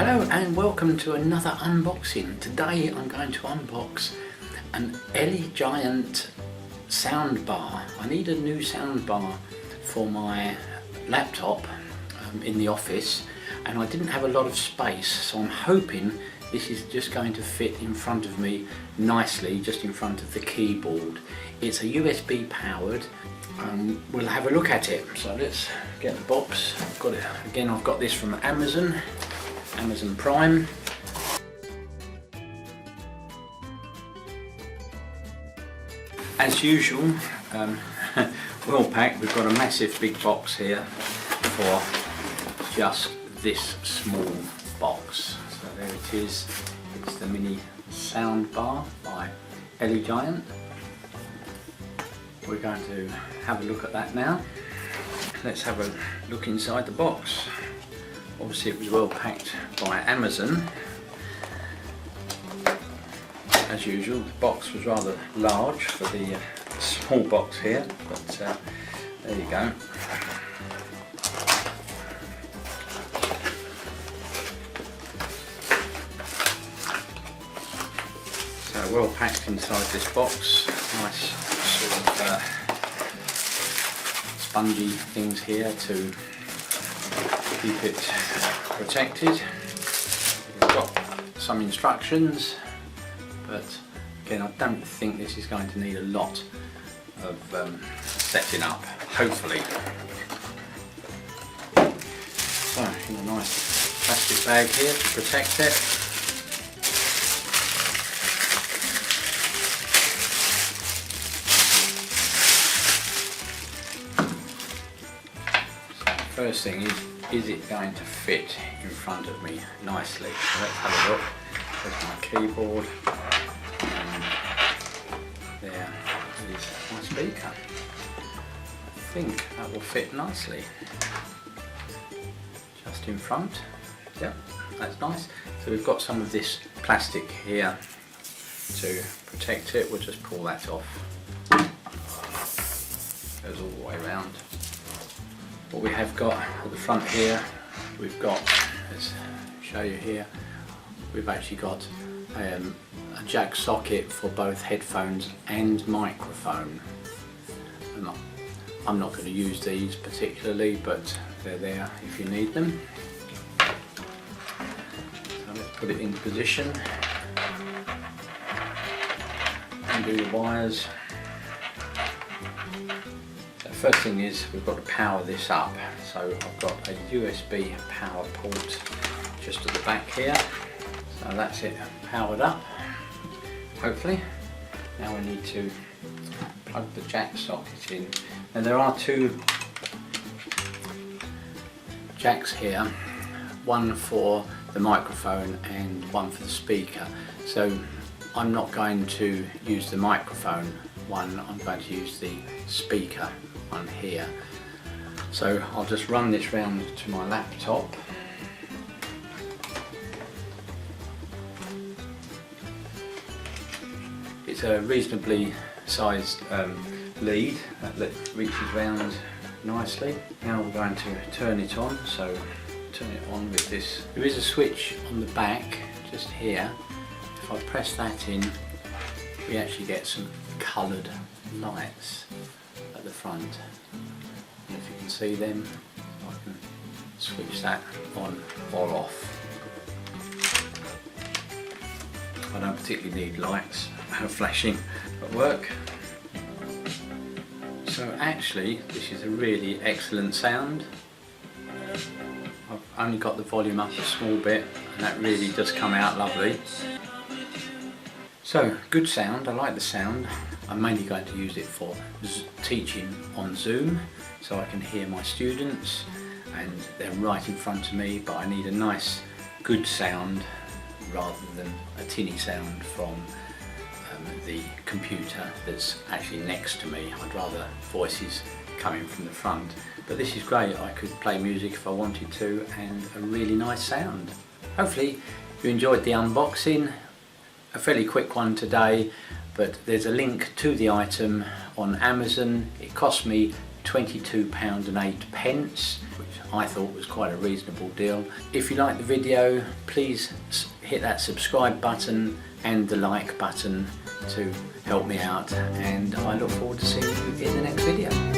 Hello and welcome to another unboxing. Today I'm going to unbox an ELEGIANT soundbar. I need a new soundbar for my laptop in the office, and I didn't have a lot of space, so I'm hoping this is just going to fit in front of me nicely, just in front of the keyboard. It's a USB powered. We'll have a look at it. So let's get the box. I've got it again. I've got this from Amazon Prime. As usual, well packed. We've got a massive big box here for just this small box. So there it is. It's the mini soundbar by ELEGIANT. We're going to have a look at that now. Let's have a look inside the box. Obviously it was well packed by Amazon. As usual, the box was rather large for the small box here, but there you go. So well packed inside this box. Nice sort of spongy things here to keep it protected. We've got some instructions, but again I don't think this is going to need a lot of setting up, hopefully. So in a nice plastic bag here to protect it. So first thing is it going to fit in front of me nicely? So let's have a look. There's my keyboard, and there is my speaker. I think that will fit nicely. Just in front. Yep, that's nice. So we've got some of this plastic here to protect it. We'll just pull that off. Goes all the way around. What we have got at the front here, we've got, let's show you here, we've actually got a jack socket for both headphones and microphone. I'm not going to use these particularly, but they're there if you need them. So let's put it in position, undo the wires. First thing is we've got to power this up, so I've got a USB power port just at the back here, so that's it powered up, hopefully. Now we need to plug the jack socket in. Now there are two jacks here, one for the microphone and one for the speaker, so I'm not going to use the microphone one, I'm going to use the speaker one here. So I'll just run this round to my laptop. It's a reasonably sized lead that reaches round nicely. Now we're going to turn it on, so turn it on with this. There is a switch on the back just here. If I press that in, we actually get some coloured lights at the front. And if you can see them, I can switch that on or off. I don't particularly need lights flashing at work. So actually this is a really excellent sound. I've only got the volume up a small bit and that really does come out lovely. So good sound, I like the sound. I'm mainly going to use it for teaching on Zoom, so I can hear my students and they're right in front of me, but I need a nice good sound rather than a tinny sound from the computer that's actually next to me. I'd rather voices coming from the front, but this is great. I could play music if I wanted to, and a really nice sound. Hopefully you enjoyed the unboxing. A fairly quick one today, but there's a link to the item on Amazon. It cost me £22.08, which I thought was quite a reasonable deal. If you like the video, please hit that subscribe button and the like button to help me out, and I look forward to seeing you in the next video.